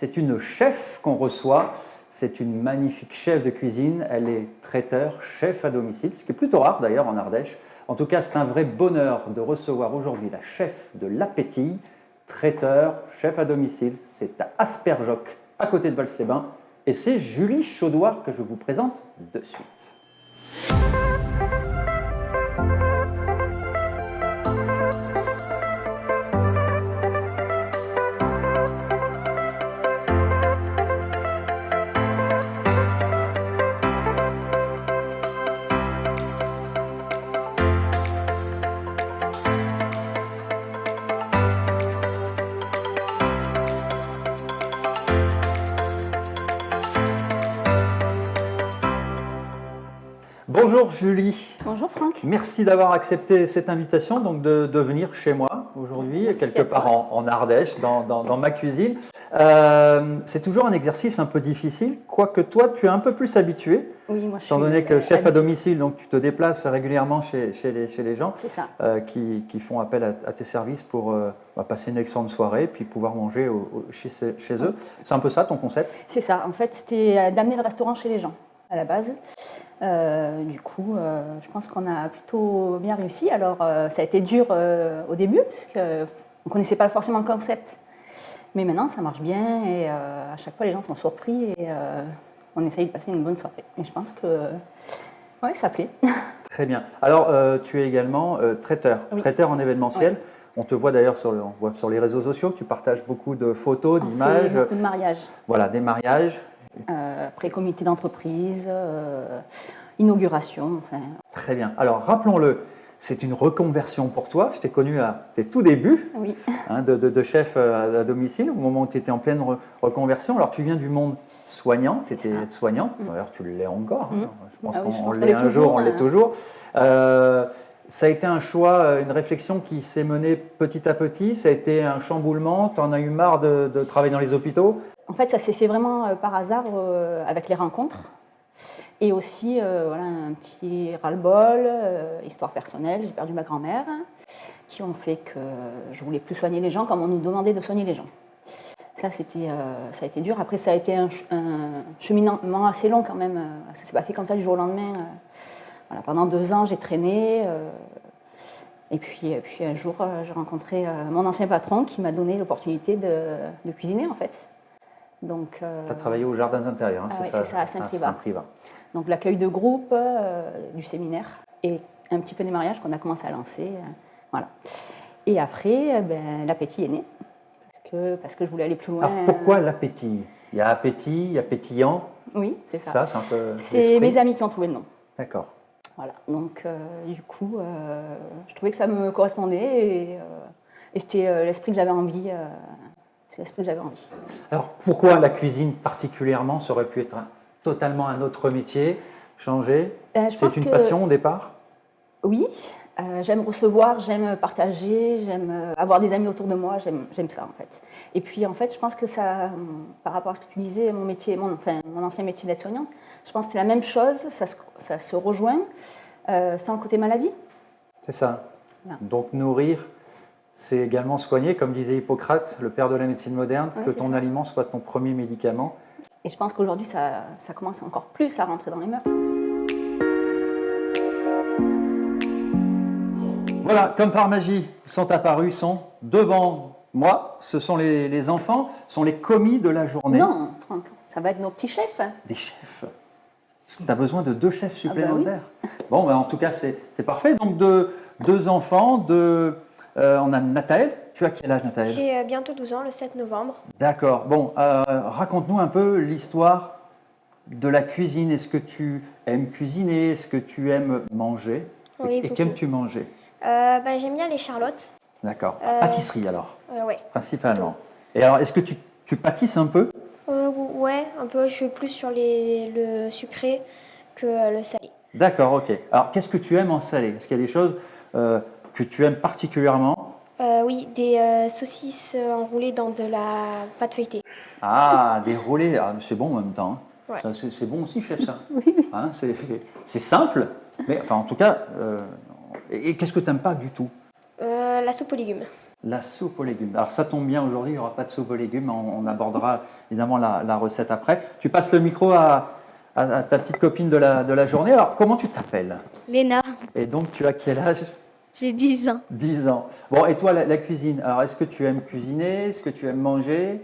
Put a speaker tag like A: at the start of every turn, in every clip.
A: c'est une chef qu'on reçoit. C'est une magnifique chef de cuisine. Elle est traiteur, chef à domicile, ce qui est plutôt rare d'ailleurs en Ardèche. En tout cas, c'est un vrai bonheur de recevoir aujourd'hui la chef de l'Appétit, traiteur, chef à domicile. C'est à Asperjoc, à côté de Vals-les-Bains. Et c'est Julie Chaudoir que je vous présente de suite. Bonjour Julie.
B: Bonjour Franck.
A: Merci d'avoir accepté cette invitation donc de venir chez moi aujourd'hui, quelque part en Ardèche, dans ma cuisine. C'est toujours un exercice un peu difficile, quoique toi tu es un peu plus habitué,
B: oui, moi,
A: étant donné que chef à domicile, donc tu te déplaces régulièrement chez les gens qui font appel à tes services pour passer une excellente soirée puis pouvoir manger chez eux. C'est un peu ça ton concept?
B: C'est ça, en fait c'était d'amener le restaurant chez les gens à la base. Du coup, je pense qu'on a plutôt bien réussi. Alors, ça a été dur au début, parce qu'on ne connaissait pas forcément le concept. Mais maintenant, ça marche bien et à chaque fois, les gens sont surpris et on essaye de passer une bonne soirée. Et je pense que ouais, ça plaît.
A: Très bien. Alors, tu es également traiteur, traiteur en événementiel. Ouais. On te voit d'ailleurs sur les réseaux sociaux, tu partages beaucoup de photos, d'images.
B: Beaucoup de mariages.
A: Voilà, des mariages.
B: Après comité d'entreprise, inauguration. Enfin.
A: Très bien. Alors rappelons-le, c'est une reconversion pour toi. Je t'ai connu à tes tout débuts de chef à domicile, au moment où tu étais en pleine reconversion. Alors tu viens du monde soignant, tu étais soignante, d'ailleurs tu l'es encore. Je pense qu'on l'est un jour, on l'est toujours. Ça a été un choix, une réflexion qui s'est menée petit à petit. Ça a été un chamboulement. Tu en as eu marre de travailler dans les hôpitaux?
B: En fait, ça s'est fait vraiment par hasard avec les rencontres. Et aussi, voilà, un petit ras-le-bol, histoire personnelle. J'ai perdu ma grand-mère, qui ont fait que je ne voulais plus soigner les gens comme on nous demandait de soigner les gens. Ça a été dur. Après, ça a été un cheminement assez long quand même. Ça ne s'est pas fait comme ça du jour au lendemain. Voilà, pendant 2 ans, j'ai traîné. Et puis un jour, j'ai rencontré mon ancien patron qui m'a donné l'opportunité de cuisiner en fait.
A: Tu as travaillé au Jardins Intérieurs,
B: c'est ça, à Saint-Privat. Donc l'accueil de groupe, du séminaire et un petit peu des mariages qu'on a commencé à lancer. Voilà. Et après, l'appétit est né parce que je voulais aller plus loin.
A: Alors pourquoi l'appétit? Il y a appétit, il y a pétillant.
B: Oui, c'est ça.
A: C'est un peu.
B: C'est mes amis qui ont trouvé le nom.
A: D'accord.
B: Voilà. Donc du coup, je trouvais que ça me correspondait et c'était l'esprit que j'avais envie. C'est l'esprit que j'avais envie.
A: Alors, pourquoi la cuisine particulièrement? Ça aurait pu être totalement un autre métier, changer? C'est une passion au départ?
B: Oui, j'aime recevoir, j'aime partager, j'aime avoir des amis autour de moi, j'aime ça en fait. Et puis en fait, je pense que ça, par rapport à ce que tu disais, mon ancien métier d'aide-soignante, je pense que c'est la même chose, ça se rejoint sans le côté maladie.
A: C'est ça. Voilà. Donc nourrir, c'est également soigner, comme disait Hippocrate, le père de la médecine moderne, que ton aliment soit ton premier médicament.
B: Et je pense qu'aujourd'hui, ça commence encore plus à rentrer dans les mœurs.
A: Voilà, comme par magie, ils sont apparus, sont devant moi. Ce sont les enfants, ce sont les commis de la journée.
B: Non, Franck, ça va être nos petits chefs.
A: Des chefs? Tu as besoin de 2 chefs supplémentaires?
B: Oui.
A: Bon, en tout cas, c'est parfait. Donc, 2 enfants, on a Nathaël. Tu as quel âge, Nathaël?
C: J'ai bientôt 12 ans, le 7 novembre.
A: D'accord. Bon, raconte-nous un peu l'histoire de la cuisine. Est-ce que tu aimes cuisiner? Est-ce que tu aimes manger?
C: Oui,
A: et qu'aimes-tu manger?
C: J'aime bien les charlottes.
A: D'accord. Pâtisserie alors?
C: Oui.
A: Principalement. Et alors, est-ce que tu pâtisses un peu?
C: Ouais, un peu. Je suis plus sur le sucré que le salé.
A: D'accord, ok. Alors, qu'est-ce que tu aimes en salé? Est-ce qu'il y a des choses que tu aimes particulièrement?
C: Oui, des saucisses enroulées dans de la pâte feuilletée.
A: Ah, des roulés, c'est bon en même temps.
C: Ouais.
A: C'est bon aussi, chef, ça.
B: Oui.
A: Hein, c'est simple, mais enfin, en tout cas, et qu'est-ce que tu n'aimes pas du tout?
C: La soupe aux légumes.
A: La soupe aux légumes. Alors ça tombe bien, aujourd'hui il n'y aura pas de soupe aux légumes, on abordera évidemment la recette après. Tu passes le micro à ta petite copine de la journée. Alors comment tu t'appelles?
C: Léna,
A: Et donc tu as quel âge?
C: j'ai 10 ans.
A: 10 ans. Bon, et toi la cuisine, alors est-ce que tu aimes cuisiner? Est-ce que tu aimes manger?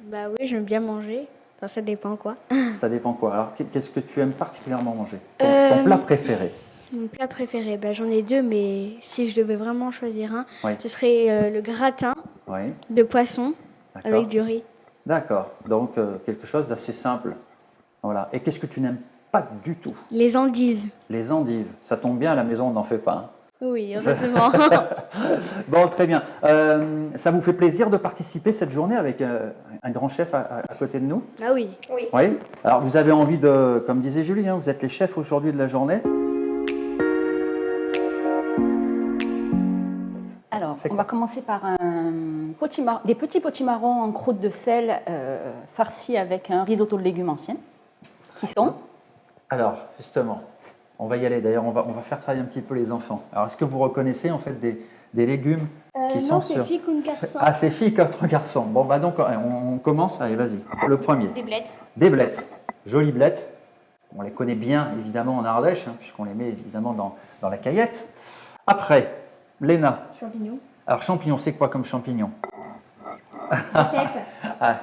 C: Bah oui, j'aime bien manger. Enfin, ça dépend quoi.
A: Ça dépend quoi. Alors qu'est-ce que tu aimes particulièrement manger? Ton plat préféré?
C: Mon plat préféré, bah, j'en ai deux, mais si je devais vraiment choisir un,
A: Oui.
C: ce serait le gratin
A: Oui,
C: de poisson
A: d'accord.
C: avec du riz.
A: D'accord, donc quelque chose d'assez simple. Voilà. Et qu'est-ce que tu n'aimes pas du tout?
C: Les endives.
A: Les endives. Ça tombe bien, à la maison on n'en fait pas. Hein.
C: Oui, heureusement.
A: Bon, très bien. Ça vous fait plaisir de participer cette journée avec un grand chef à côté de nous?
C: Ah oui.
A: Oui. Alors vous avez envie de, comme disait Julie, hein, vous êtes les chefs aujourd'hui de la journée.
B: Alors,
A: C'est
B: on
A: quoi?
B: va commencer par des petits potimarrons en croûte de sel farcis avec un risotto de légumes anciens. Qui sont?
A: Alors, justement, on va y aller. D'ailleurs, on va faire travailler un petit peu les enfants. Alors, est-ce que vous reconnaissez en fait des légumes qui sont
C: non, c'est
A: sur...
C: fille comme garçon.
A: Ah, c'est filles contre garçons. Bon, bah donc, on commence. Allez, vas-y. Le premier.
C: Des blettes.
A: Des blettes. Jolies blettes. On les connaît bien, évidemment, en Ardèche, hein, puisqu'on les met évidemment dans la caillette. Après, Léna.
C: Champignons.
A: Alors, champignons, c'est quoi comme champignons?
C: Des cèpes.
A: Ah,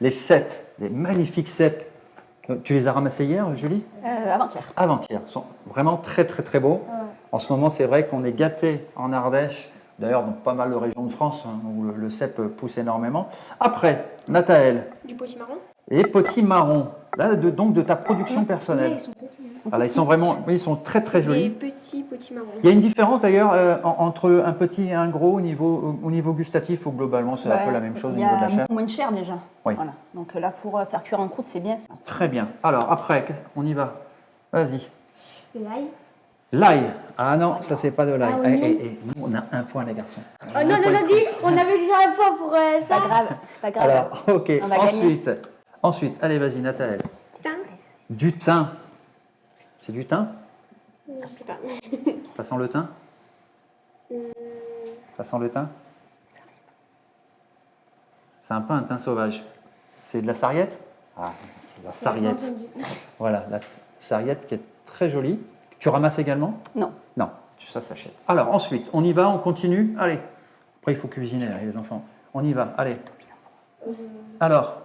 A: les cèpes, les magnifiques cèpes. Tu les as ramassés hier, Julie?
B: Avant-hier.
A: Avant-hier. Ils sont vraiment très, très, très beaux. En ce moment, c'est vrai qu'on est gâtés en Ardèche, d'ailleurs dans pas mal de régions de France, hein, où le cèpe pousse énormément. Après, Nathaël,
C: Du potimarron.
A: les potimarrons, là, donc de ta production personnelle.
C: Ils sont petits.
A: Voilà, ils sont vraiment, oui, ils sont très, très
C: Des
A: jolis.
C: petits potimarrons.
A: Il y a une différence d'ailleurs entre un petit et un gros au niveau gustatif, ou globalement c'est un peu la même chose au
B: Il y
A: niveau de
B: a
A: la chair.
B: beaucoup moins de chair déjà.
A: Oui.
B: Voilà. Donc là, pour faire cuire en croûte, c'est bien ça.
A: Très bien. Alors après, on y va. Vas-y.
C: L'ail.
A: L'ail. Ah non, ça c'est pas de l'ail.
C: Ah, oignon.
A: Et nous, on a un point les garçons.
C: Oh non, non, non, dis, on avait déjà un point pour
B: C'est
C: ça.
B: pas grave. C'est pas grave.
A: Alors, ok.
B: On va gagner.
A: Ensuite, allez, vas-y, Nathaël.
C: Thym.
A: Du thym. C'est du thym?
C: Je sais pas.
A: Ça sent le thym? Ça sent le thym? C'est un peu un thym sauvage. C'est de la sarriette? Ah, c'est de la sarriette. Voilà, la sarriette qui est très jolie. Tu ramasses également?
B: Non.
A: Non, ça s'achète. Alors ensuite, on y va, on continue. Allez. Après, il faut cuisiner, allez, les enfants. On y va, allez. Alors,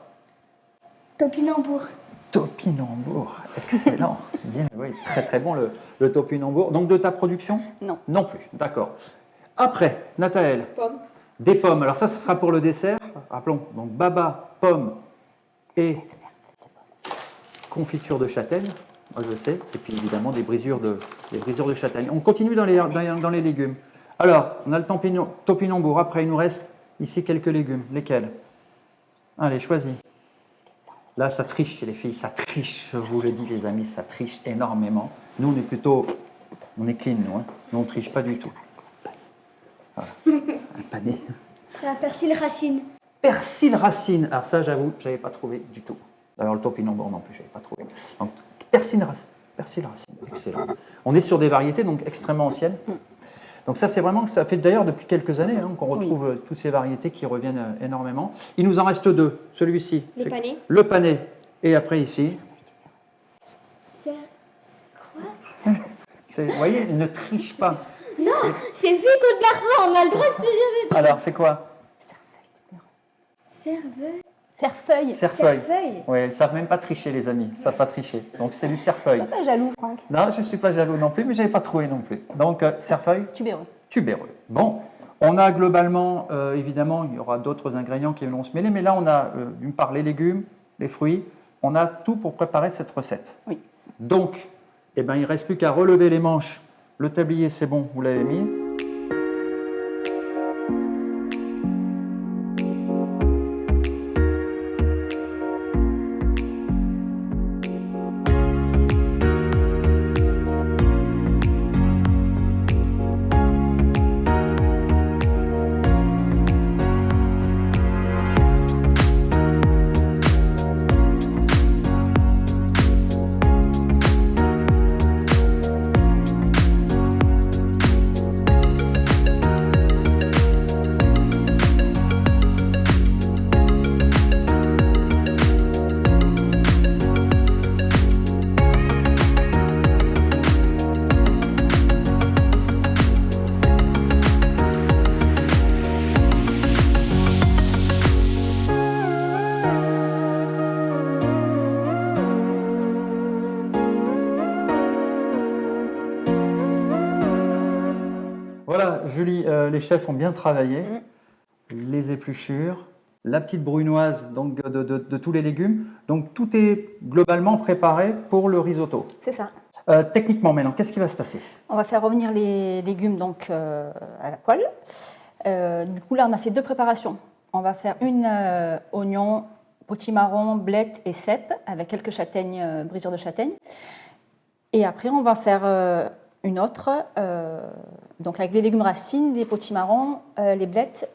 C: Topinambour.
A: topinambour, excellent. Bien, oui, très très bon le topinambour. Donc de ta production?
B: Non.
A: Non plus, d'accord. Après, Nathaël,
C: Pomme.
A: des pommes. Alors ça, ce sera pour le dessert. Rappelons, donc baba, pommes et confiture de châtaigne. Moi, je sais. Et puis évidemment des brisures de châtaigne. On continue dans les légumes. Alors, on a le topinambour. Après, il nous reste ici quelques légumes. Lesquels? Allez, choisis. Là, ça triche chez les filles. Ça triche, je vous le dis, les amis, ça triche énormément. Nous, on est clean, nous. Hein. Nous, on ne triche pas du tout. Voilà. Un panier.
C: C'est un persil racine.
A: Persil racine. Alors ça, j'avoue, je n'avais pas trouvé du tout. D'ailleurs, le topinambour non plus, je n'avais pas trouvé. Donc, persil racine, excellent. On est sur des variétés donc extrêmement anciennes. Donc ça, c'est vraiment, ça fait d'ailleurs depuis quelques années qu'on retrouve toutes ces variétés qui reviennent énormément. Il nous en reste deux. Celui-ci.
C: Le pané.
A: Le pané. Et après ici.
C: C'est quoi?
A: Vous voyez, il ne triche pas.
C: Non, c'est fille contre garçon, on a le droit de se dire des trucs.
A: Alors, c'est quoi?
C: Cerveuil.
B: Cerfeuil.
A: Cerfeuil.
C: Cerfeuil.
A: Oui, ils ne savent même pas tricher, les amis. Ils ne savent pas tricher. Donc, c'est du cerfeuil.
B: Pas jaloux, Franck.
A: Non, je ne suis pas jaloux non plus, mais je n'avais pas trouvé non plus. Donc, cerfeuil,
B: Tubéreux.
A: tubéreux. Bon, on a globalement, évidemment, il y aura d'autres ingrédients qui vont se mêler, mais là, on a d'une part les légumes, les fruits, on a tout pour préparer cette recette.
B: Oui.
A: Donc, eh ben, il ne reste plus qu'à relever les manches. Le tablier, c'est bon, vous l'avez mis. Julie, les chefs ont bien travaillé. Les épluchures, la petite brunoise donc de tous les légumes. Donc tout est globalement préparé pour le risotto.
B: C'est ça.
A: Techniquement maintenant, qu'est-ce qui va se passer?
B: On va faire revenir les légumes donc, à la poêle. Du coup, là, on a fait 2 préparations. On va faire une oignon, potimarron, blettes et cèpes avec quelques châtaignes, brisures de châtaigne. Et après, on va faire une autre, donc avec des légumes racines, des potimarrons, les blettes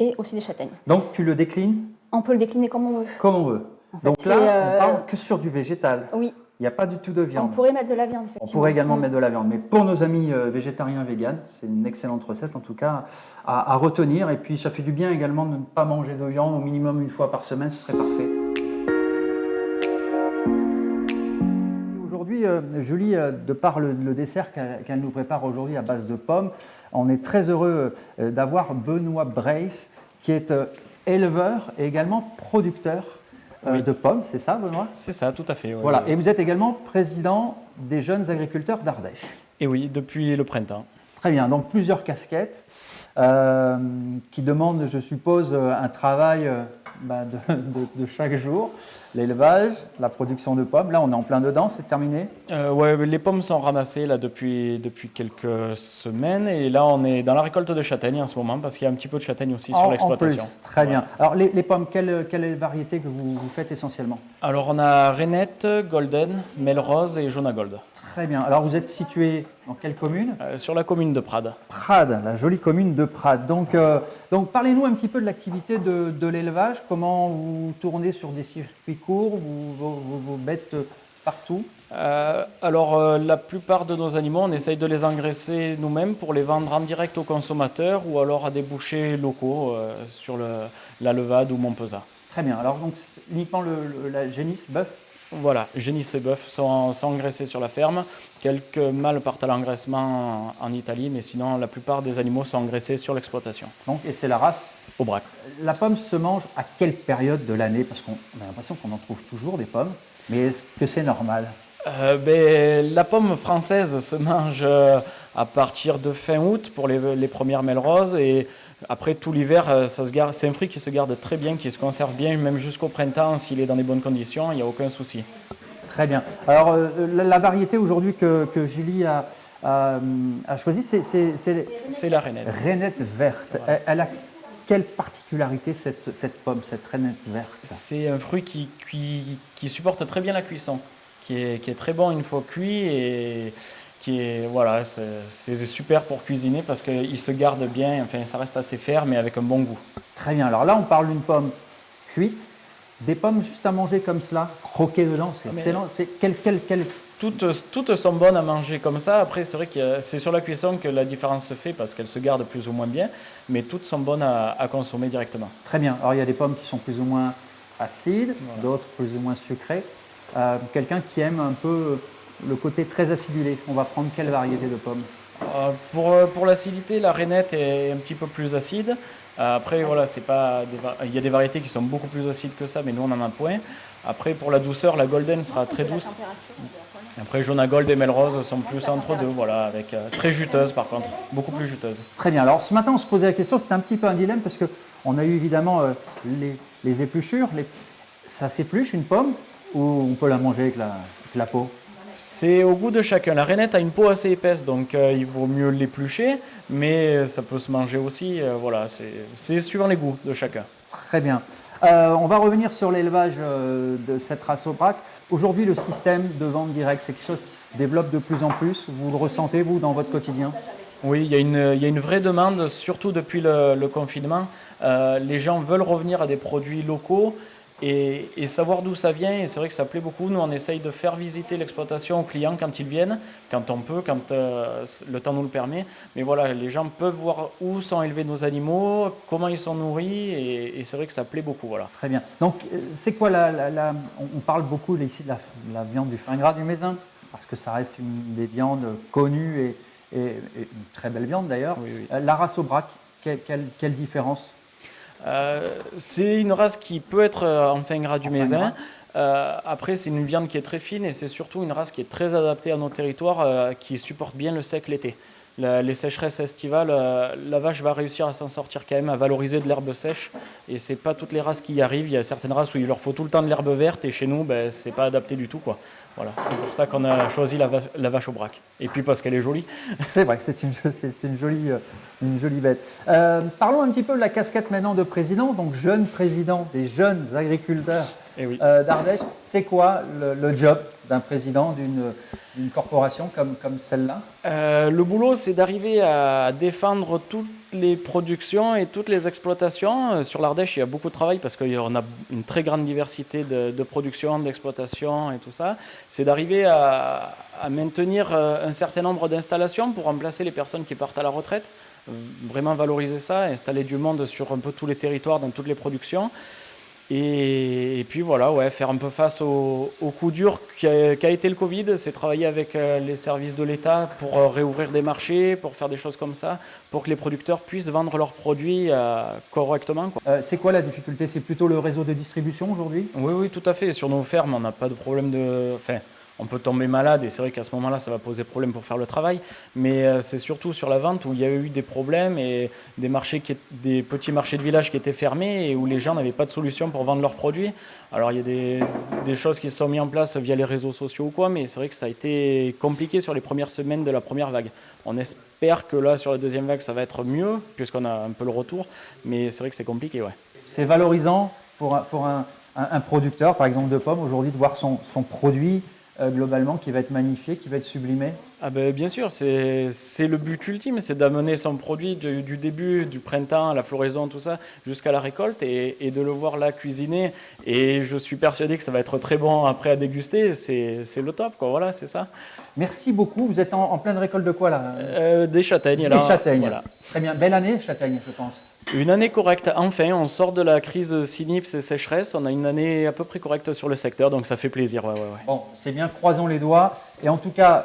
B: et aussi des châtaignes.
A: Donc tu le déclines?
B: On peut le décliner comme on veut.
A: Comme on veut.
B: En fait,
A: donc là, on parle que sur du végétal.
B: Oui.
A: Il n'y a pas du tout de viande.
B: On pourrait mettre de la viande,
A: On pourrait également mettre de la viande. Mais pour nos amis végétariens véganes, c'est une excellente recette en tout cas à retenir. Et puis ça fait du bien également de ne pas manger de viande au minimum une fois par semaine, ce serait parfait. Aujourd'hui, Julie, de par le dessert qu'elle nous prépare aujourd'hui à base de pommes, on est très heureux d'avoir Benoît Brace, qui est éleveur et également producteur de pommes, c'est ça, Benoît?
D: C'est ça, tout à fait. Ouais,
A: voilà, et vous êtes également président des jeunes agriculteurs d'Ardèche.
D: Et oui, depuis le printemps.
A: Très bien, donc plusieurs casquettes qui demandent, je suppose, un travail de chaque jour. L'élevage, la production de pommes, là on est en plein dedans, c'est terminé?
D: Ouais, les pommes sont ramassées là depuis quelques semaines et là on est dans la récolte de châtaignes en ce moment parce qu'il y a un petit peu de châtaignes aussi sur l'exploitation.
A: Très bien. Alors les pommes, quelle est la variété que vous faites essentiellement?
D: Alors on a Rainette, Golden, Melrose et Jonah Gold.
A: Très bien. Alors vous êtes situé dans quelle commune?
D: Sur la commune de Prades.
A: Prades, la jolie commune de Prades. Donc parlez-nous un petit peu de l'activité de l'élevage. Comment vous tournez sur des circuits courts, vos bêtes partout?
D: Alors la plupart de nos animaux, on essaye de les engraisser nous-mêmes pour les vendre en direct aux consommateurs ou alors à des bouchers locaux sur la Levade ou Montpezat.
A: Très bien. Alors donc uniquement la génisse, bœuf?
D: Voilà, génisse et bœuf sont engraissés sur la ferme. Quelques mâles partent à l'engraissement en Italie, mais sinon la plupart des animaux sont engraissés sur l'exploitation.
A: Donc, et c'est la race
D: Aubrac.
A: La pomme se mange à quelle période de l'année? Parce qu'on a l'impression qu'on en trouve toujours des pommes, mais est-ce que c'est normal?
D: La pomme française se mange à partir de fin août pour les premières Melrose et après tout l'hiver, c'est un fruit qui se garde très bien, qui se conserve bien, même jusqu'au printemps, s'il est dans des bonnes conditions, il n'y a aucun souci.
A: Très bien. Alors la variété aujourd'hui que Julie a choisie,
D: c'est la Rainette.
A: Rainette verte. Voilà. Elle a quelle particularité cette pomme, cette Rainette verte?
D: C'est un fruit qui supporte très bien la cuisson, qui est très bon une fois cuit et voilà, c'est super pour cuisiner parce qu'il se garde bien, enfin ça reste assez ferme mais avec un bon goût.
A: Très bien, alors là on parle d'une pomme cuite, des pommes juste à manger comme cela, croquer dedans, c'est excellent.
D: Toutes sont bonnes à manger comme ça, après c'est vrai que c'est sur la cuisson que la différence se fait parce qu'elles se gardent plus ou moins bien, mais toutes sont bonnes à consommer directement.
A: Très bien, alors il y a des pommes qui sont plus ou moins acides, voilà. D'autres plus ou moins sucrées. Quelqu'un qui aime un peu le côté très acidulé, on va prendre quelle variété de pommes?
D: Pour l'acidité, la Rainette est un petit peu plus acide. Après, voilà, il y a des variétés qui sont beaucoup plus acides que ça, mais nous on en a point. Après, pour la douceur, la Golden sera très douce. Après, Jonah Gold et Melrose sont plus entre deux, voilà, avec très juteuses par contre, beaucoup plus juteuses.
A: Très bien. Alors ce matin, on se posait la question, c'était un petit peu un dilemme parce qu'on a eu évidemment les épluchures. Ça s'épluche une pomme ou on peut la manger avec la peau?
D: C'est au goût de chacun. La Rainette a une peau assez épaisse, donc il vaut mieux l'éplucher, mais ça peut se manger aussi. Voilà, c'est suivant les goûts de chacun.
A: Très bien. On va revenir sur l'élevage de cette race Aubrac. Aujourd'hui, le système de vente directe, c'est quelque chose qui se développe de plus en plus. Vous le ressentez, vous, dans votre quotidien?
D: Oui, il y a une vraie demande, surtout depuis le confinement. Les gens veulent revenir à des produits locaux et savoir d'où ça vient. Et c'est vrai que ça plaît beaucoup. Nous, on essaye de faire visiter l'exploitation aux clients quand ils viennent, quand on peut, quand le temps nous le permet. Mais voilà, les gens peuvent voir où sont élevés nos animaux, comment ils sont nourris, et c'est vrai que ça plaît beaucoup. Voilà.
A: Très bien. Donc, c'est quoi on parle beaucoup ici de la viande du fin gras du Mézin, parce que ça reste une des viandes connues et une très belle viande d'ailleurs.
D: Oui, oui.
A: La race Aubrac, quelle différence?
D: C'est une race qui peut être en fin gras du Mézin. Après, c'est une viande qui est très fine et c'est surtout une race qui est très adaptée à nos territoires, qui supporte bien le sec l'été. les sécheresses estivales, la vache va réussir à s'en sortir quand même, à valoriser de l'herbe sèche. Et c'est pas toutes les races qui y arrivent. Il y a certaines races où il leur faut tout le temps de l'herbe verte et chez nous, ben, c'est pas adapté du tout, quoi. Voilà, c'est pour ça qu'on a choisi la vache au braque. Et puis parce qu'elle est jolie.
A: C'est vrai que c'est une jolie bête. Parlons un petit peu de la casquette maintenant de président, donc jeune président des jeunes agriculteurs d'Ardèche. C'est quoi le job d'un président d'une corporation comme celle-là?
D: Le boulot, c'est d'arriver à défendre toutes les productions et toutes les exploitations. Sur l'Ardèche, il y a beaucoup de travail parce qu'on a une très grande diversité de production, d'exploitation et tout ça. C'est d'arriver à maintenir un certain nombre d'installations pour remplacer les personnes qui partent à la retraite. Vraiment valoriser ça, installer du monde sur un peu tous les territoires, dans toutes les productions. Et puis voilà, faire un peu face au coup dur qu'a été le Covid, c'est travailler avec les services de l'État pour réouvrir des marchés, pour faire des choses comme ça, pour que les producteurs puissent vendre leurs produits correctement, quoi.
A: C'est quoi la difficulté? C'est plutôt le réseau de distribution aujourd'hui?
D: Oui, tout à fait. Sur nos fermes, on n'a pas de problème on peut tomber malade et c'est vrai qu'à ce moment-là, ça va poser problème pour faire le travail. Mais c'est surtout sur la vente où il y a eu des problèmes et des petits marchés de village qui étaient fermés et où les gens n'avaient pas de solution pour vendre leurs produits. Alors il y a des choses qui se sont mises en place via les réseaux sociaux ou quoi, mais c'est vrai que ça a été compliqué sur les premières semaines de la première vague. On espère que là, sur la deuxième vague, ça va être mieux puisqu'on a un peu le retour, mais c'est vrai que c'est compliqué, ouais.
A: C'est valorisant pour un producteur, par exemple de pommes, aujourd'hui de voir son produit globalement qui va être magnifié, qui va être sublimé?
D: Ah ben, bien sûr, c'est le but ultime, c'est d'amener son produit du début, du printemps, à la floraison, tout ça, jusqu'à la récolte et de le voir là cuisiner. Et je suis persuadé que ça va être très bon après à déguster, c'est le top, quoi. Voilà, c'est ça.
A: Merci beaucoup. Vous êtes en pleine récolte de quoi là?
D: Des châtaignes.
A: Des châtaignes.
D: Voilà.
A: Très bien. Belle année, châtaigne, je pense.
D: Une année correcte, enfin, on sort de la crise Cynips et sécheresse, on a une année à peu près correcte sur le secteur, donc ça fait plaisir. Ouais.
A: Bon, c'est bien, croisons les doigts. Et en tout cas,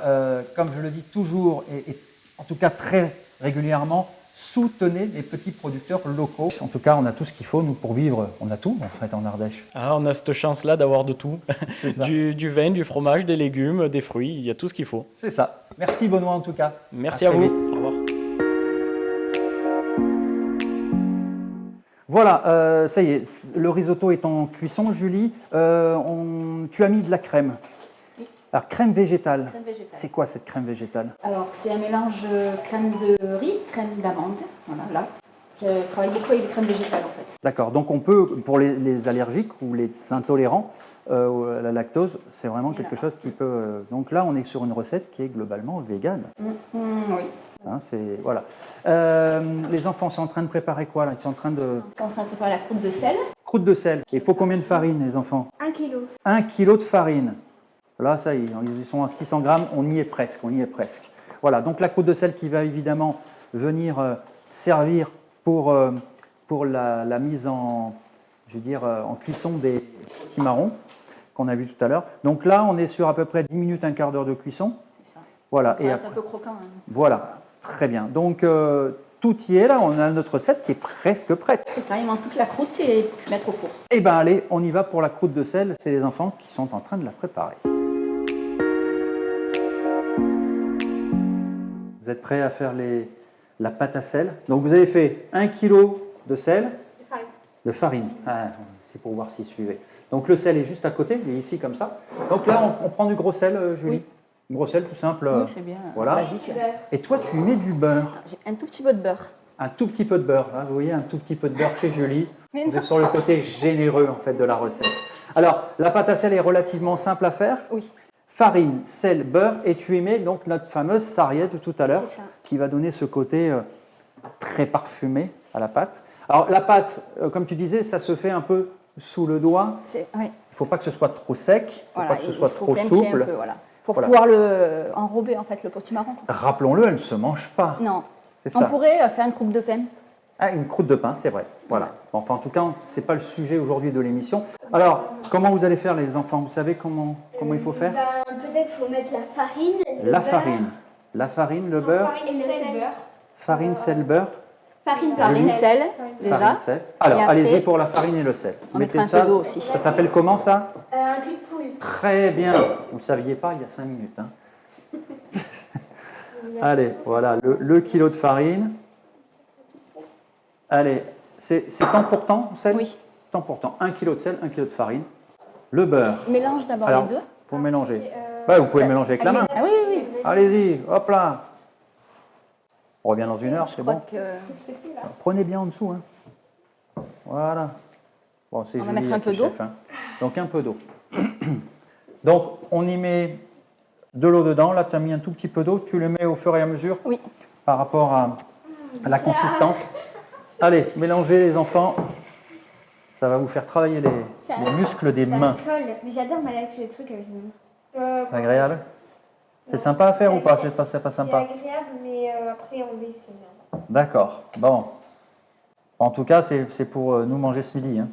A: comme je le dis toujours, et en tout cas très régulièrement, soutenez les petits producteurs locaux. En tout cas, on a tout ce qu'il faut, nous, pour vivre. On a tout, en fait, en Ardèche.
D: Ah, on a cette chance-là d'avoir de tout. Du vin, du fromage, des légumes, des fruits, il y a tout ce qu'il faut.
A: C'est ça. Merci, Benoît, en tout cas.
D: Merci à vous.
A: Vite.
D: Au revoir.
A: Voilà, ça y est, le risotto est en cuisson, Julie. Tu as mis de la crème.
B: Oui.
A: Alors, crème végétale.
B: Crème végétale.
A: C'est quoi cette crème végétale?
B: Alors, c'est un mélange crème de riz, crème d'amande. Voilà, là. Je travaille beaucoup avec des crèmes végétales, en fait.
A: D'accord, donc on peut, pour les allergiques ou les intolérants à la lactose, c'est vraiment quelque chose qui peut... Donc là, on est sur une recette qui est globalement végane.
B: Oui.
A: Hein, voilà. Les enfants sont en train de préparer quoi là? Ils sont en train de
B: préparer la croûte de sel.
A: Croûte de sel. Il faut combien de farine, les enfants?
C: 1 kilo.
A: 1 kilo de farine. Là, ça y est, ils sont à 600 grammes, on y est presque. Voilà, donc la croûte de sel qui va évidemment venir servir pour la mise en cuisson des potimarrons qu'on a vu tout à l'heure. Donc là, on est sur à peu près 10 minutes, un quart d'heure de cuisson.
B: C'est ça.
A: Voilà.
B: Ça reste un peu croquant. Hein.
A: Voilà. Très bien. Donc, tout y est là. On a notre recette qui est presque prête.
B: C'est ça, il manque toute la croûte et puis mettre au four.
A: Eh bien, allez, on y va pour la croûte de sel. C'est les enfants qui sont en train de la préparer. Vous êtes prêts à faire la pâte à sel? Donc, vous avez fait 1 kg de sel. De farine. Ah, c'est pour voir s'il suivait. Donc, le sel est juste à côté. Il est ici comme ça. Donc là, on prend du gros sel, Julie?
B: Oui.
A: Gros sel, tout simple.
B: Oui, c'est bien.
A: Voilà.
B: Basique.
A: Et toi, tu mets du beurre.
B: J'ai un tout petit peu de beurre.
A: Un tout petit peu de beurre. Hein, vous voyez, un tout petit peu de beurre chez Julie.
B: Mais
A: On est sur le côté généreux en fait de la recette. Alors, la pâte à sel est relativement simple à faire.
B: Oui.
A: Farine, sel, beurre, et tu y mets donc notre fameuse sarriette de tout à l'heure, qui va donner ce côté très parfumé à la pâte. Alors, la pâte, comme tu disais, ça se fait un peu sous le doigt.
B: Oui.
A: Il ne faut pas que ce soit trop sec, il ne faut pas que ce soit trop souple.
B: Un peu, voilà. Pour pouvoir enrober en fait le potimarron.
A: Rappelons-le, elle ne se mange pas.
B: Non.
A: C'est ça.
B: On pourrait faire une croûte de pain.
A: Ah, une croûte de pain, c'est vrai. Voilà. Enfin, en tout cas, ce n'est pas le sujet aujourd'hui de l'émission. Alors, comment vous allez faire, les enfants? Vous savez comment il faut faire?
C: Peut-être qu'il faut mettre la farine, le beurre.
A: La farine, le beurre.
C: Farine, sel, beurre.
A: Farine, sel, beurre.
B: Farine, sel, déjà.
A: Farine, sel. Alors,
B: Et après,
A: allez-y pour la farine et le sel.
B: On mettra un peu d'eau aussi.
A: Ça s'appelle comment, ça?
C: Un cul de poule.
A: Très bien. Vous ne le saviez pas il y a 5 minutes. Hein. Allez, voilà, le kilo de farine. Allez, c'est temps pour temps, sel?
B: Oui.
A: Temps pour temps. 1 kilo de sel, 1 kilo de farine. Le beurre.
B: Mélange d'abord
A: Alors,
B: les deux.
A: pour mélanger. Ouais, vous pouvez mélanger avec la main.
B: Ah oui, oui, oui.
A: Allez-y, hop là. On revient dans 1 heure, c'est
B: Je crois
A: bon.
B: que...
A: Alors, prenez bien en dessous. Hein. Voilà. Bon, c'est
B: On va
A: joli
B: mettre un
A: avec
B: peu
A: le
B: d'eau.
A: chef, hein. Donc un peu d'eau. Donc on y met de l'eau dedans. Là, tu as mis un tout petit peu d'eau. Tu le mets au fur et à mesure
B: Oui.
A: par rapport à la consistance. Allez, mélangez les enfants. Ça va vous faire travailler les muscles des mains.
E: Mais j'adore malaxer les trucs avec mes mains.
A: C'est agréable. C'est sympa à faire ou pas? C'est pas sympa?
C: C'est agréable, mais après on baisse, c'est merde.
A: D'accord. Bon. En tout cas, c'est pour nous manger ce midi. Hein.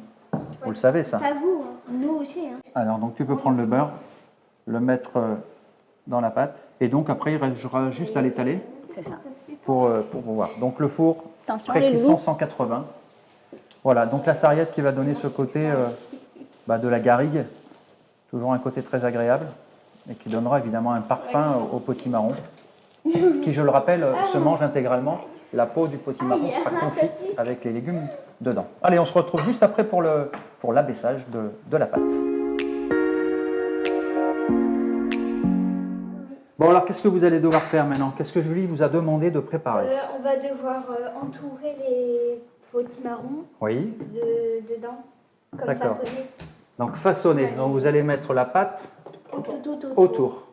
A: Vous le savez, ça.
E: Pas vous, hein. Nous aussi. Hein.
A: Alors, donc tu peux prendre le beurre, le mettre dans la pâte, et donc après, il restera juste à l'étaler
B: C'est ça.
A: pour voir. Donc le four,
B: Attention, les
A: précuisson
B: loulous.
A: 180. Voilà, donc la sarriette qui va donner ce côté de la garrigue, toujours un côté très agréable, et qui donnera évidemment un parfum au potimarron, qui, je le rappelle, se mange intégralement. La peau du potimarron sera confite avec les légumes dedans. Allez, on se retrouve juste après pour l'abaissage de la pâte. Bon, alors qu'est-ce que vous allez devoir faire maintenant? Qu'est-ce que Julie vous a demandé de préparer?
E: On va devoir entourer les potimarrons
A: Oui,
E: dedans, comme
A: D'accord.
E: façonner.
A: donc façonner. Donc vous allez mettre la pâte autour.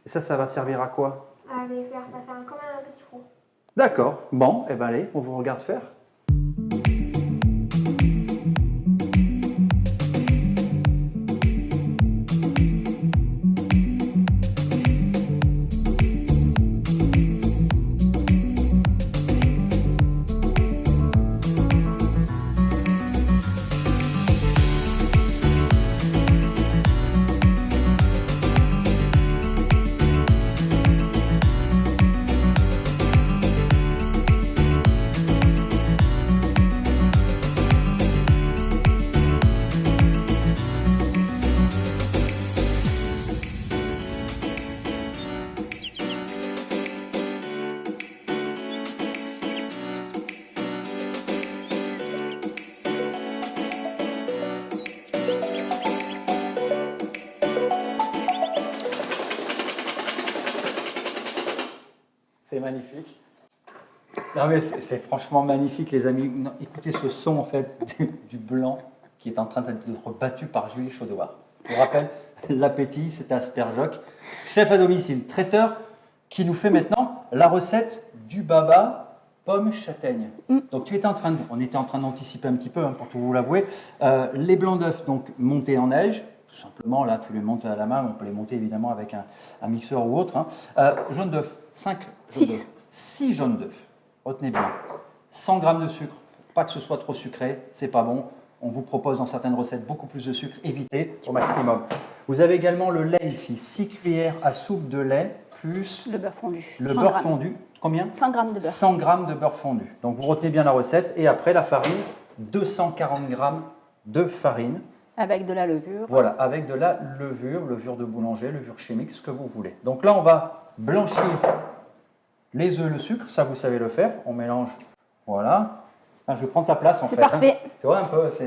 A: Et ça va servir à quoi?
C: Allez, faire ça fait comme un petit four.
A: D'accord. Bon, eh bien allez, on vous regarde faire. C'est magnifique. Non mais c'est franchement magnifique les amis. Non, écoutez ce son en fait du blanc qui est en train d'être battu par Julie Chaudoir. Je vous rappelle, l'appétit, c'était Asperjoc, chef à domicile, traiteur, qui nous fait maintenant la recette du baba pomme châtaigne. Donc on était en train d'anticiper un petit peu, hein, pour tout vous l'avouer, les blancs d'œufs donc montés en neige. Tout simplement, là, tu les montes à la main, on peut les monter évidemment avec un mixeur ou autre. Hein. Jaune d'œuf, 5 jaunes d'œufs. 6 jaunes d'œufs. Retenez bien. 100 g de sucre, pas que ce soit trop sucré, c'est pas bon. On vous propose dans certaines recettes beaucoup plus de sucre, évitez au maximum. Vous avez également le lait ici, 6 cuillères à soupe de lait plus
B: Le beurre fondu.
A: le
B: 100
A: beurre
B: grammes.
A: fondu. Combien?
B: 100 grammes de beurre.
A: 100 g de beurre fondu. Donc vous retenez bien la recette. Et après la farine, 240 g de farine.
B: Avec de la levure.
A: Voilà, avec de la levure de boulanger, levure chimique, ce que vous voulez. Donc là, on va blanchir les œufs, le sucre, ça vous savez le faire. On mélange, voilà. Ah, je prends ta place en fait.
B: C'est parfait.
A: Hein. Tu vois un peu, c'est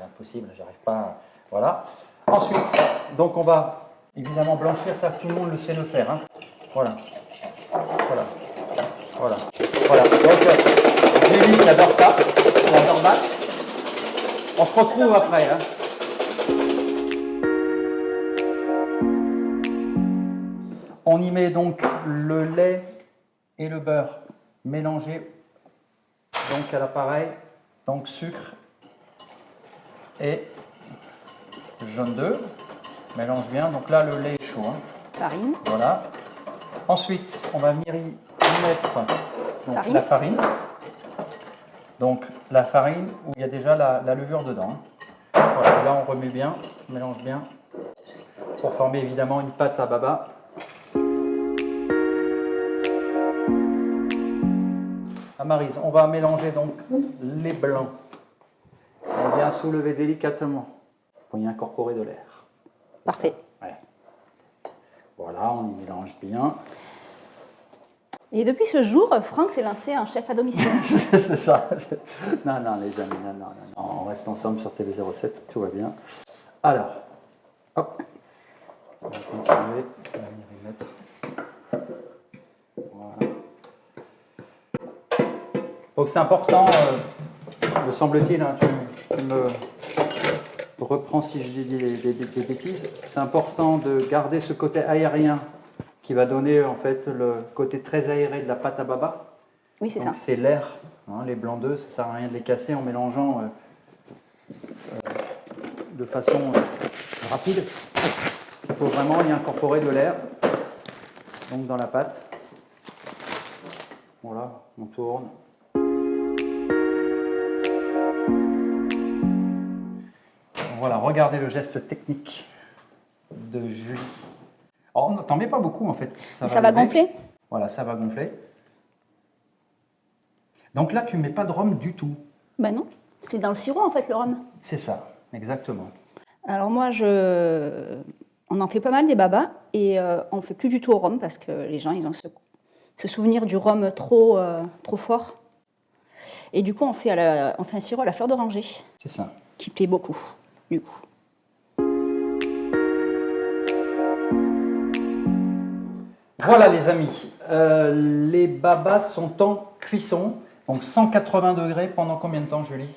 A: impossible, j'arrive pas. Voilà. Ensuite, donc on va évidemment blanchir, ça tout le monde le sait le faire. Hein. Voilà. Voilà. Voilà. Voilà. Donc, Julie qui adore ça, qui adore battre. On se retrouve après. Hein. On y met donc le lait et le beurre mélangés donc à l'appareil, donc sucre et jaune d'œuf. Mélange bien. Donc là, le lait est chaud. Hein.
B: Farine.
A: Voilà. Ensuite, on va venir y mettre donc,
B: Farine.
A: la farine. Donc la farine où il y a déjà la levure dedans. Hein. Voilà, là, on remet bien, on mélange bien pour former évidemment une pâte à baba. Maryse, on va mélanger donc les blancs. On vient soulever délicatement pour y incorporer de l'air.
B: Parfait.
A: Ouais. Voilà, on y mélange bien.
B: Et depuis ce jour, Franck s'est lancé en chef à domicile.
A: C'est ça. Non, les amis, non, on reste ensemble sur TV07, tout va bien. Alors, hop, on va continuer, on va venir y mettre. Voilà. Donc c'est important, me semble-t-il, hein, tu me reprends si je dis des bêtises, c'est important de garder ce côté aérien qui va donner en fait le côté très aéré de la pâte à baba.
B: Oui, c'est
A: donc,
B: ça.
A: c'est l'air, hein, les blancs d'œufs, ça ne sert à rien de les casser en mélangeant de façon rapide. Il faut vraiment y incorporer de l'air donc dans la pâte. Voilà, on tourne. Voilà, regardez le geste technique de Julie. Alors, t'en mets pas beaucoup en fait.
B: Ça va
A: lever.
B: gonfler.
A: Voilà, ça va gonfler. Donc là, tu ne mets pas de rhum du tout.
B: Ben non, c'est dans le sirop en fait le rhum.
A: C'est ça, exactement.
B: Alors moi, on en fait pas mal des babas et on ne fait plus du tout au rhum parce que les gens ils ont ce souvenir du rhum trop fort. Et du coup, on fait un sirop à la fleur d'oranger.
A: C'est ça.
B: Qui plaît beaucoup, du coup.
A: Voilà les amis, les babas sont en cuisson, donc 180 degrés pendant combien de temps, Julie?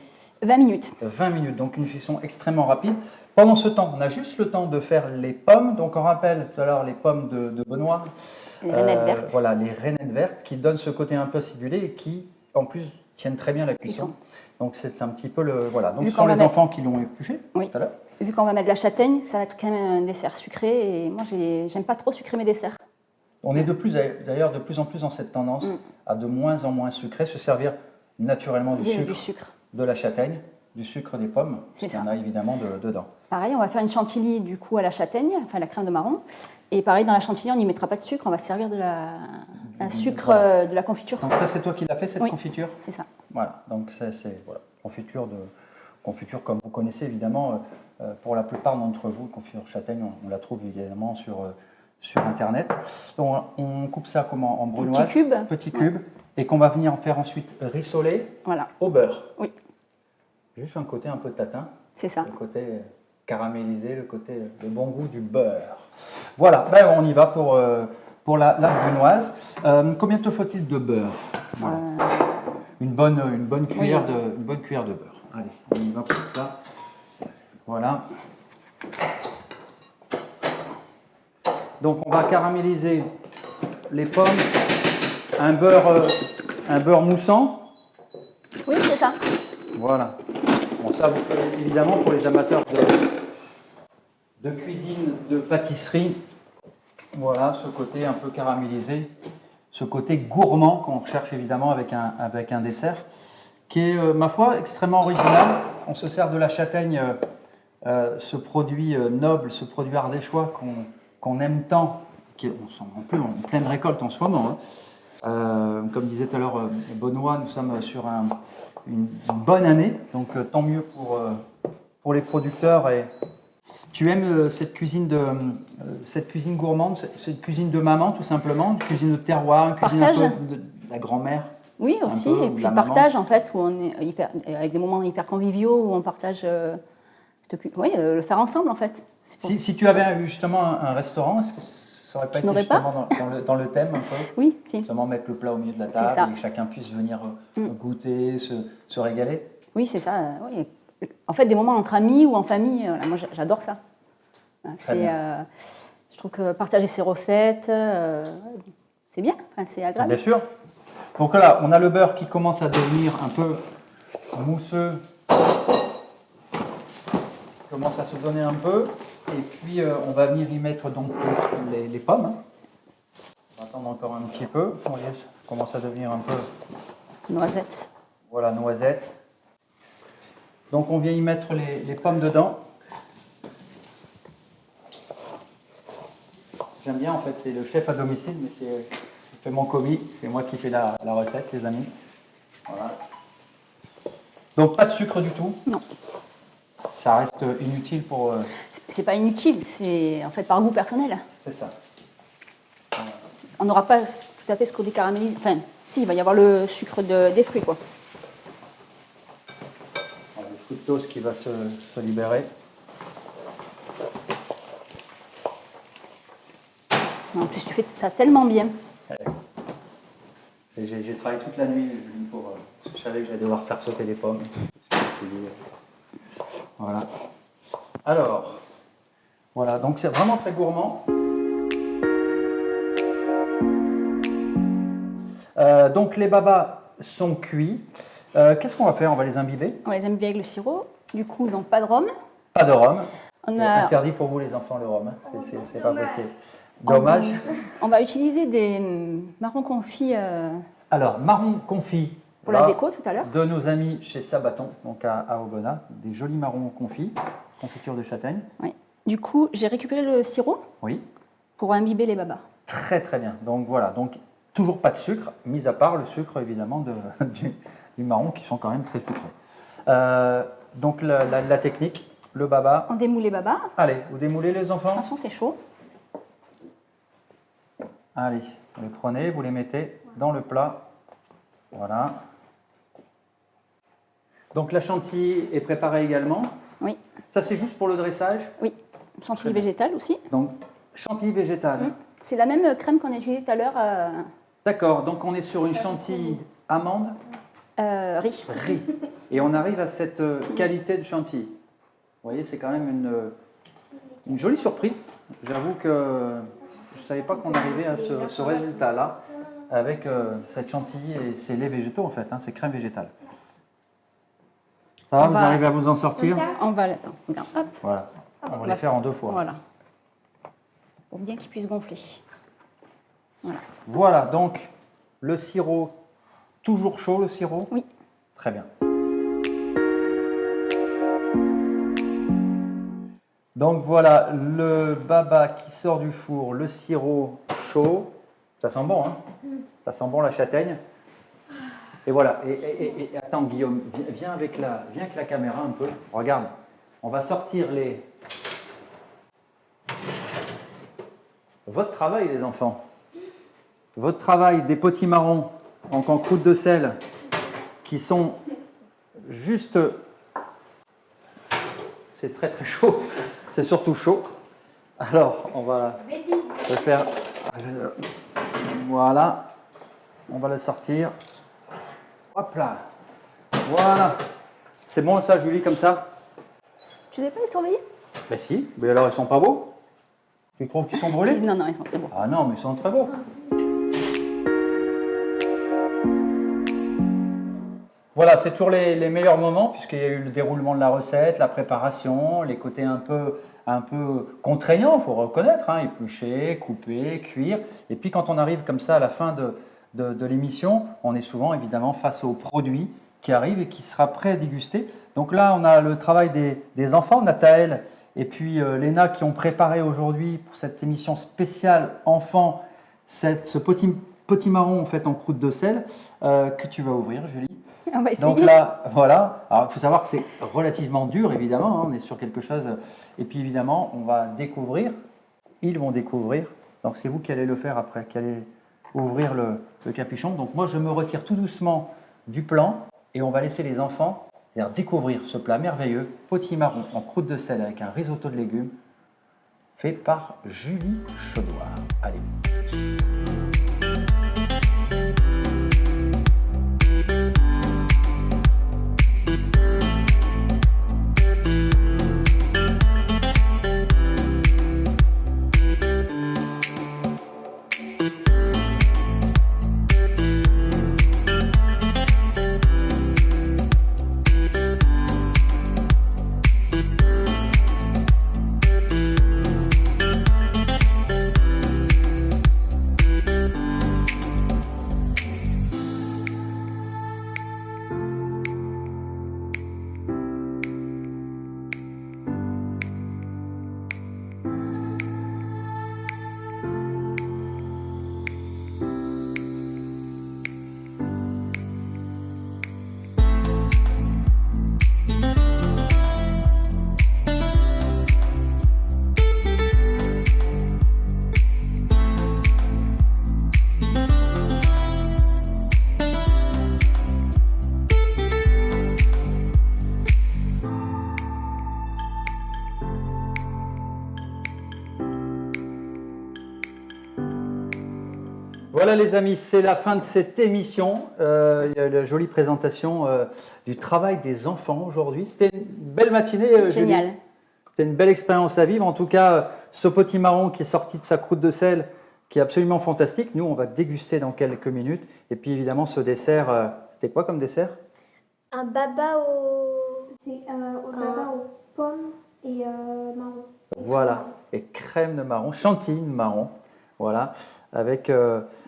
B: 20 minutes.
A: 20 minutes, donc une cuisson extrêmement rapide. Pendant ce temps, on a juste le temps de faire les pommes. Donc on rappelle tout à l'heure les pommes de Benoît.
B: Les rainettes vertes.
A: Voilà, les rainettes vertes qui donnent ce côté un peu acidulé et qui, en plus, tiennent très bien la cuisson. Donc c'est un petit peu le... Voilà, donc ce sont les enfants qui l'ont épluché tout à l'heure.
B: Vu qu'on va mettre de la châtaigne, ça va être quand même un dessert sucré. Et moi, j'aime pas trop sucrer mes desserts.
A: On est d'ailleurs de plus en plus dans cette tendance à de moins en moins sucré, se servir naturellement du sucre, de la châtaigne, du sucre des pommes, il y en a évidemment dedans.
B: Pareil, on va faire une chantilly du coup à la châtaigne, enfin la crème de marron. Et pareil, dans la chantilly, on n'y mettra pas de sucre, on va se servir de la confiture.
A: Donc ça, c'est toi qui l'as fait, cette confiture?
B: C'est ça.
A: Voilà, donc c'est confiture comme vous connaissez évidemment, pour la plupart d'entre vous, confiture châtaigne, on la trouve évidemment sur Internet. Donc, on coupe ça comment? En brunoise, petit cube, et qu'on va venir en faire ensuite rissoler au beurre.
B: Oui.
A: Juste un côté un peu tatin.
B: C'est ça.
A: Le côté caramélisé, le bon goût du beurre. Voilà, ben on y va pour la brunoise. Combien te faut-il de beurre? Voilà. Une bonne cuillère de beurre. Allez, on y va pour ça. Voilà. Donc on va caraméliser les pommes, un beurre moussant.
B: Oui, c'est ça.
A: Voilà. Bon, ça vous connaissez évidemment pour les amateurs de cuisine, de pâtisserie. Voilà, ce côté un peu caramélisé, ce côté gourmand qu'on recherche évidemment avec un dessert, qui est, ma foi, extrêmement original. On se sert de la châtaigne, ce produit noble, ce produit ardéchois qu'on aime tant, qui est en plus en pleine récolte en ce moment. Comme disait tout à l'heure Benoît, nous sommes sur une bonne année, donc tant mieux pour les producteurs. Et tu aimes cette cuisine gourmande, cette cuisine de maman tout simplement, une cuisine de terroir, une cuisine un peu de la grand-mère?
B: Oui, aussi, et puis le partage en fait, où on est avec des moments hyper conviviaux, où on partage, le faire ensemble en fait.
A: Si tu avais justement un restaurant, est-ce que ça n'aurait pas été justement dans le thème un peu?
B: Oui, si.
A: Justement mettre le plat au milieu de la table et que chacun puisse venir goûter, se régaler?
B: Oui, c'est ça. Oui. En fait, des moments entre amis ou en famille, moi j'adore ça. Je trouve que partager ses recettes, c'est bien, c'est agréable.
A: Bien sûr. Donc là, on a le beurre qui commence à devenir un peu mousseux, commence à se donner un peu, et puis on va venir y mettre donc les pommes. On va attendre encore un petit peu. Ça commence à devenir un peu
B: noisette.
A: Voilà, noisette. Donc on vient y mettre les pommes dedans. J'aime bien en fait, c'est le chef à domicile, mais je fais mon commis, c'est moi qui fais la recette, les amis. Voilà. Donc pas de sucre du tout.
B: Non.
A: Ça reste inutile pour...
B: C'est pas inutile, c'est en fait par goût personnel.
A: C'est ça.
B: On n'aura pas peut-être tout à fait ce côté caramélisé. Enfin, si, il va y avoir le sucre des fruits, quoi.
A: Le fructose qui va se libérer.
B: En plus, tu fais ça tellement bien.
A: J'ai travaillé toute la nuit Julie, parce que je savais que j'allais devoir faire sauter les pommes. Voilà. Alors, voilà, donc c'est vraiment très gourmand. Donc les babas sont cuits. Qu'est-ce qu'on va faire? On va les imbiber.
B: On les imbibe avec le sirop. Du coup, donc pas de rhum.
A: Pas de rhum.
B: On
A: C'est
B: a,
A: interdit pour vous les enfants le rhum. Hein. C'est pas possible. Dommage.
B: on va utiliser des marrons confits
A: Alors, marron confit.
B: pour la déco tout à l'heure.
A: De nos amis chez Sabaton, donc à Aubenas, des jolis marrons confits, confiture de châtaigne.
B: Oui. Du coup, j'ai récupéré le sirop
A: Oui.
B: pour imbiber les babas.
A: Très très bien. Donc voilà, donc toujours pas de sucre, mis à part le sucre évidemment du marron qui sont quand même très sucrés. Donc la technique, le baba.
B: On démoule les babas.
A: Allez, vous démoulez les enfants.
B: Attention, c'est chaud.
A: Allez, vous les prenez, vous les mettez dans le plat. Voilà. Donc la chantilly est préparée également.
B: Oui.
A: Ça c'est juste pour le dressage.
B: Oui. Chantilly végétale aussi.
A: Donc chantilly végétale.
B: C'est la même crème qu'on a utilisée tout à l'heure.
A: D'accord, donc on est sur une chantilly amande,
B: Riz.
A: riz. Et on arrive à cette qualité de chantilly. Vous voyez, c'est quand même une jolie surprise. J'avoue que je ne savais pas qu'on arrivait à ce résultat-là avec cette chantilly et ces laits végétaux en fait, hein, ces crèmes végétales. Ça va, vous arrivez à vous en sortir?
B: On va attends, regarde, hop.
A: Voilà, on va les faire en 2 fois.
B: Voilà. Pour bien qu'ils puissent gonfler. Voilà.
A: Voilà, donc le sirop, toujours chaud le sirop?
B: Oui.
A: Très bien. Donc voilà, le baba qui sort du four, le sirop chaud. Ça sent bon, hein? Ça sent bon la châtaigne. Et voilà, et attends Guillaume, viens avec la caméra un peu. Regarde, on va sortir votre travail les enfants. Votre travail des potimarrons en croûte de sel qui sont juste... C'est très très chaud, c'est surtout chaud. Alors, on va le faire... Voilà, on va le sortir. Hop là, voilà. C'est bon ça Julie comme ça?
B: Tu ne devais pas les surveiller?
A: Ben si, mais alors ils sont pas beaux? Tu trouves qu'ils sont brûlés?
B: Non, non, ils sont très beaux.
A: Ah non, mais ils sont très beaux. Voilà, c'est toujours les meilleurs moments puisqu'il y a eu le déroulement de la recette, la préparation, les côtés un peu contraignants, il faut reconnaître, hein, éplucher, couper, cuire. Et puis quand on arrive comme ça à la fin de l'émission, on est souvent évidemment face au produit qui arrive et qui sera prêt à déguster. Donc là, on a le travail des enfants, Nathaël et puis Léna qui ont préparé aujourd'hui pour cette émission spéciale enfants ce potimarron en fait en croûte de sel que tu vas ouvrir, Julie.
B: On va essayer.
A: Donc là, voilà. Alors, il faut savoir que c'est relativement dur, évidemment. Hein, on est sur quelque chose. Et puis, évidemment, on va découvrir. Ils vont découvrir. Donc, c'est vous qui allez le faire après, qui allez ouvrir le capuchon. Donc, moi, je me retire tout doucement du plan et on va laisser les enfants découvrir ce plat merveilleux, potimarron en croûte de sel avec un risotto de légumes fait par Julie Chaudoir. Allez. Voilà les amis, c'est la fin de cette émission. Il y a la jolie présentation du travail des enfants aujourd'hui. C'était une belle matinée, Julie.
B: Génial.
A: C'était une belle expérience à vivre. En tout cas, ce potimarron qui est sorti de sa croûte de sel, qui est absolument fantastique. Nous, on va déguster dans quelques minutes. Et puis évidemment, ce dessert, c'était quoi comme dessert?
C: Un baba au...
E: C'est baba aux pommes et marron.
A: Voilà, et crème de marron, chantilly de marron. Voilà, avec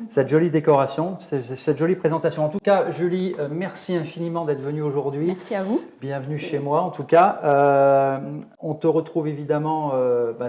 A: cette jolie décoration, cette jolie présentation. En tout cas, Julie, merci infiniment d'être venue aujourd'hui.
B: Merci à vous.
A: Bienvenue chez moi, en tout cas. On te retrouve évidemment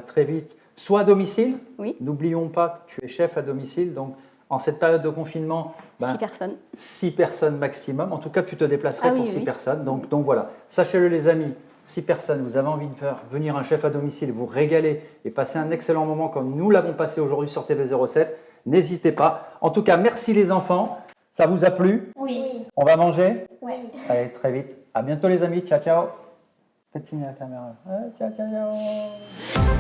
A: très vite, soit à domicile.
B: Oui.
A: N'oublions pas que tu es chef à domicile, donc en cette période de confinement,
B: 6 personnes.
A: 6 personnes maximum. En tout cas, tu te déplacerais
B: Ah
A: pour
B: oui,
A: 6
B: oui.
A: personnes. Donc voilà, sachez-le les amis, 6 personnes, vous avez envie de faire venir un chef à domicile, vous régaler et passer un excellent moment comme nous l'avons passé aujourd'hui sur TV07, n'hésitez pas. En tout cas, merci les enfants. Ça vous a plu?
E: Oui.
A: On va manger?
E: Oui.
A: Allez, très vite. À bientôt les amis. Ciao, ciao. Faites signe à la caméra. Ciao, ciao, ciao.